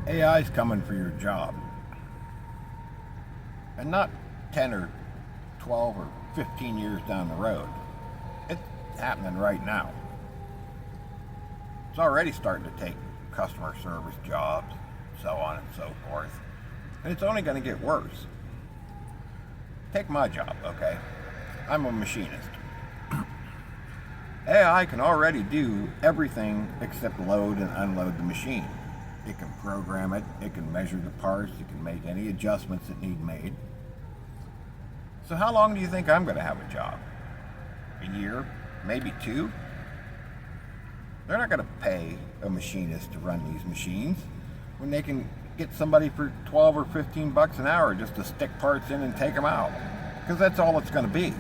AI is coming for your job. And not 10 or 12 or 15 years down the road. It's happening right now. It's already starting to take customer service jobs, so on and so forth. And it's only going to get worse. Take my job, okay? I'm a machinist. AI can already do everything except load and unload the machine. It can program it, it can measure the parts, it can make any adjustments that need made. So how long do you think I'm going to have a job? A year? Maybe 2? They're not going to pay a machinist to run these machines when they can get somebody for 12 or 15 bucks an hour just to stick parts in and take them out. Because that's all it's going to be.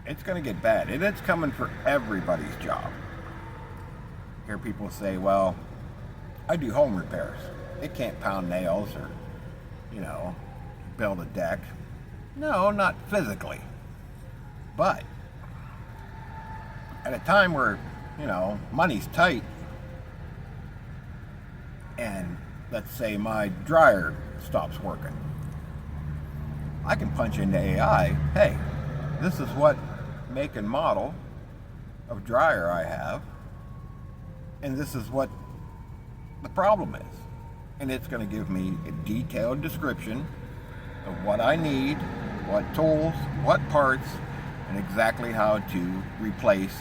It's going to get bad, and it's coming for everybody's job. Hear people say, well, I do home repairs. It can't pound nails or, build a deck. No, not physically. But at a time where, money's tight, and let's say my dryer stops working, I can punch into AI, hey, this is what make and model of dryer I have, and this is what the problem is. And it's going to give me a detailed description of what I need, what tools, what parts, and exactly how to replace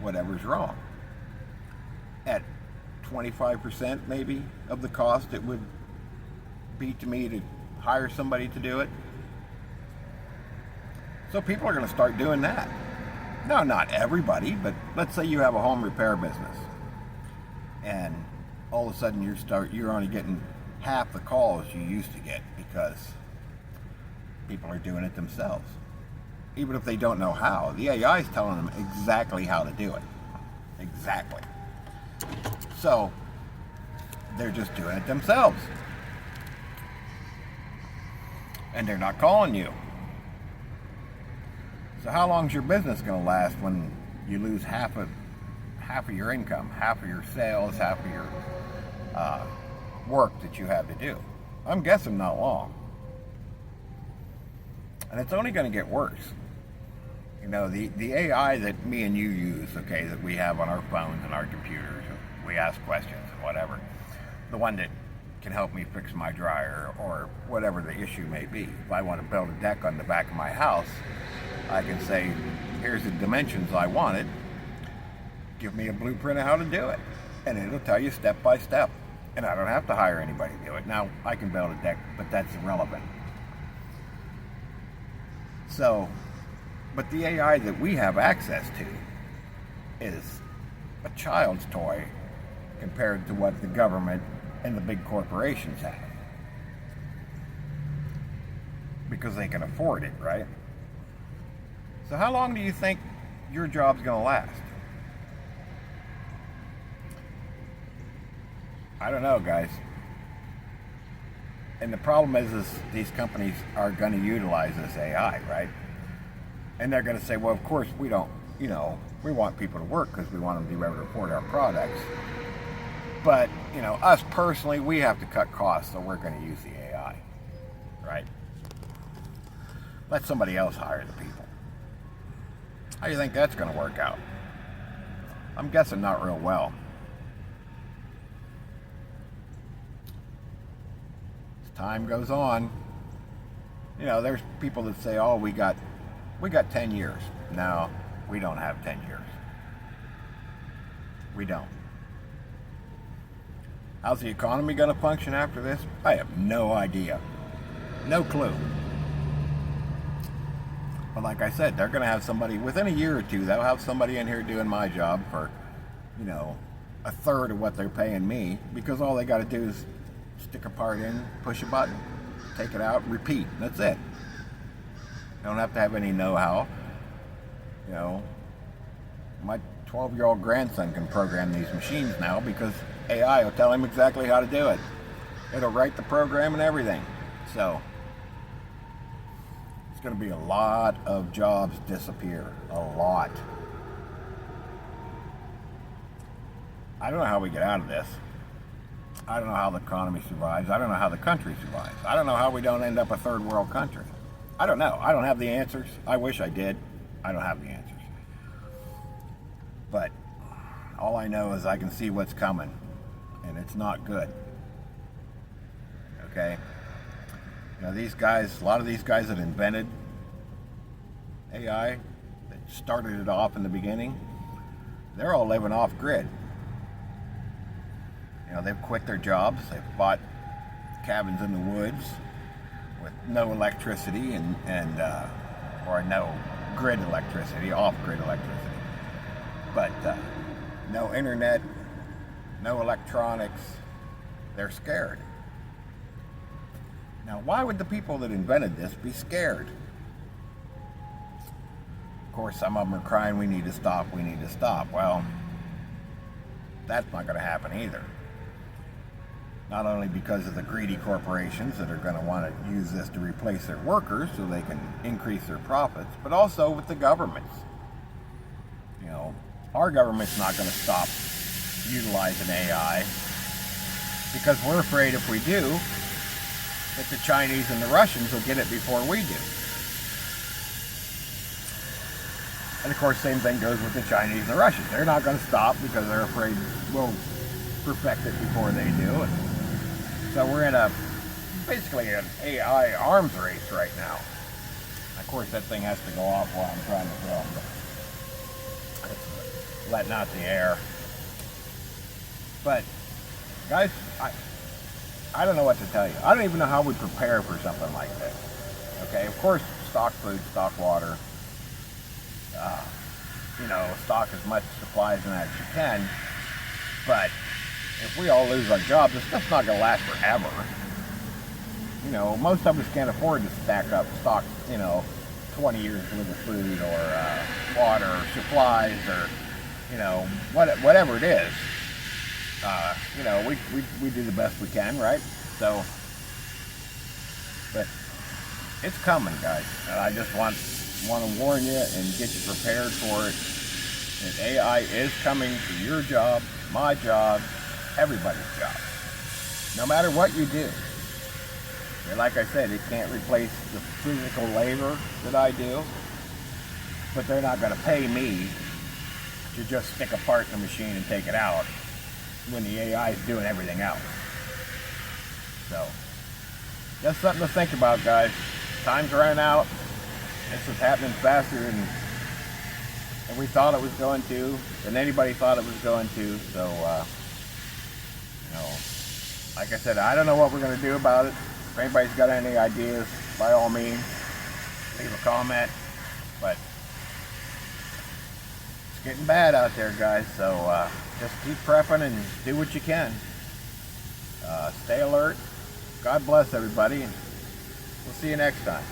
whatever's wrong. At 25% maybe of the cost it would be to me to hire somebody to do it. So people are going to start doing that. No, not everybody, but let's say you have a home repair business, and all of a sudden you're only getting half the calls you used to get because people are doing it themselves. Even if they don't know how, the AI is telling them exactly how to do it. Exactly. So they're just doing it themselves. And they're not calling you. So how long is your business going to last when you lose half of your income, half of your sales, half of your work that you have to do? I'm guessing not long. And it's only going to get worse. The AI that me and you use, okay, that we have on our phones and our computers, we ask questions and whatever, the one that can help me fix my dryer or whatever the issue may be. If I want to build a deck on the back of my house, I can say, here's the dimensions I want it. Give me a blueprint of how to do it. And it'll tell you step by step. And I don't have to hire anybody to do it. Now, I can build a deck, but that's irrelevant. So, but the AI that we have access to is a child's toy compared to what the government and the big corporations have. Because they can afford it, right? So how long do you think your job's going to last? I don't know, guys. And the problem is these companies are going to utilize this AI, right? And they're going to say, well, of course we don't, we want people to work because we want them to be able to afford our products. But, us personally, we have to cut costs, so we're going to use the AI, right? Let somebody else hire the people. How do you think that's going to work out? I'm guessing not real well. As time goes on, there's people that say, oh, we got 10 years. No, we don't have 10 years. We don't. How's the economy going to function after this? I have no idea. No clue. But like I said, they're going to have somebody, within a year or two, they'll have somebody in here doing my job for, a third of what they're paying me, because all they got to do is stick a part in, push a button, take it out, repeat. That's it. You don't have to have any know-how. My 12-year-old grandson can program these machines now because AI will tell him exactly how to do it. It'll write the program and everything. So it's going to be a lot of jobs disappear. A lot. I don't know how we get out of this. I don't know how the economy survives. I don't know how the country survives. I don't know how we don't end up a third world country. I don't know. I don't have the answers. I wish I did. I don't have the answers. But all I know is I can see what's coming, and it's not good. Okay? You know, these guys, a lot of these guys that invented AI, that started it off in the beginning, they're all living off grid. You know, they've quit their jobs, they've bought cabins in the woods with no electricity or no grid electricity, off-grid electricity. But no internet, no electronics. They're scared. Now, why would the people that invented this be scared? Of course, some of them are crying, we need to stop, we need to stop. Well, that's not going to happen either. Not only because of the greedy corporations that are going to want to use this to replace their workers so they can increase their profits, but also with the governments. You know, our government's not going to stop utilizing AI because we're afraid if we do, that the Chinese and the Russians will get it before we do. And of course, same thing goes with the Chinese and the Russians. They're not going to stop because they're afraid we'll perfect it before they do. And so we're in basically an AI arms race right now. Of course, that thing has to go off while I'm trying to film, but it's letting out the air. But guys, I don't know what to tell you. I don't even know how we prepare for something like this. Okay, of course, stock food, stock water. You know, stock as much supplies in that as you can. But if we all lose our jobs, this stuff's not going to last forever. You know, most of us can't afford to stack up stock, 20 years worth of food or water or supplies or, whatever it is. We do the best we can, right? So, but it's coming, guys. And I just want to warn you and get you prepared for it. That AI is coming to your job, my job, everybody's job. No matter what you do. And like I said, it can't replace the physical labor that I do, but they're not going to pay me to just stick a part in the machine and take it out when the AI is doing everything else. So, just something to think about, guys. Time's running out. This is happening faster than we thought it was going to, than anybody thought it was going to. So, like I said, I don't know what we're going to do about it. If anybody's got any ideas, by all means, leave a comment. But it's getting bad out there, guys. So just keep prepping and do what you can. Stay alert. God bless everybody. And we'll see you next time.